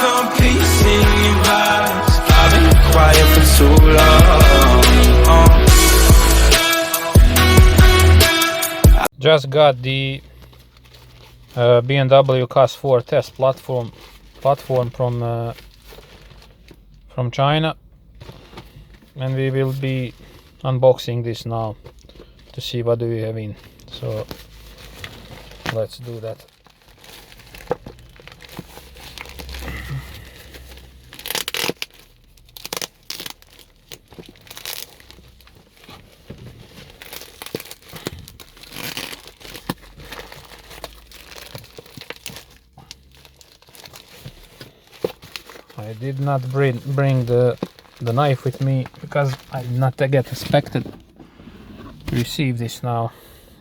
found peace in your eyes. I've been quiet for too long. Just got the Bmw CAS4 test platform from China, and we will be unboxing this now to see what do we have in. So let's do that. I did not bring the knife with me because I did not get expected to receive this now,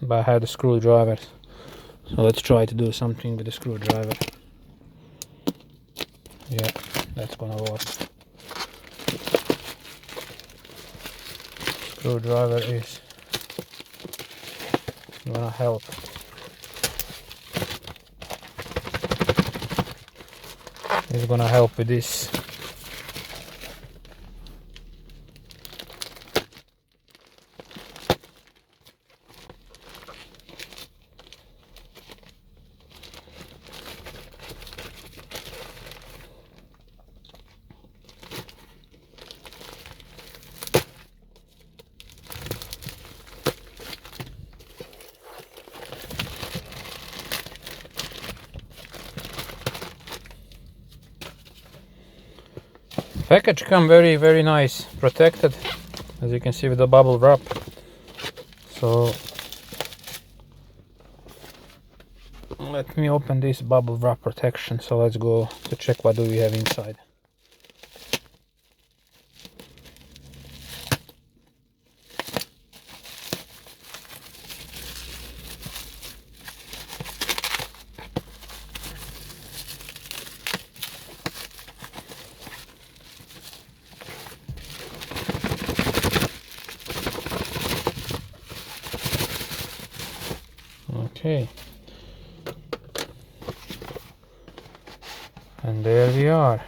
but I have the screwdriver, so let's try to do something with the screwdriver. Yeah, that's gonna work. Screwdriver is gonna help. It's gonna help with this. Package come very nice, protected, as you can see, with the bubble wrap. So let me open this bubble wrap protection. So let's go to check what do we have inside. Okay, and there we are.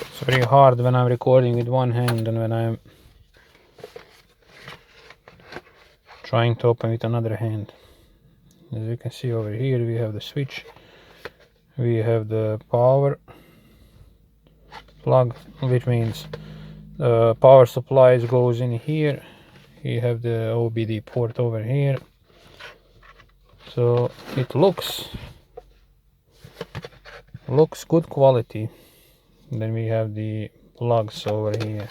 It's very hard when I'm recording with one hand and when I'm trying to open with another hand. As you can see over here, we have the switch, we have the power plug, which means the power supplies goes in here. You have the OBD port over here, so it looks good quality. Then we have the plugs over here.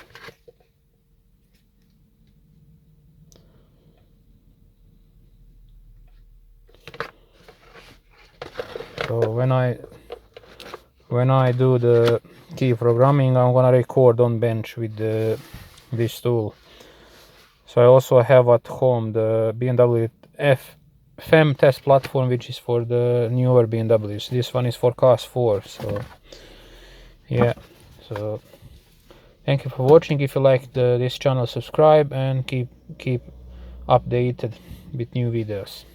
So when I do the key programming, I'm gonna record on bench with this tool. So I also have at home the BMW FEM test platform, which is for the newer BMWs. This one is for CAS4. So yeah, so thank you for watching. If you like this channel, subscribe and keep updated with new videos.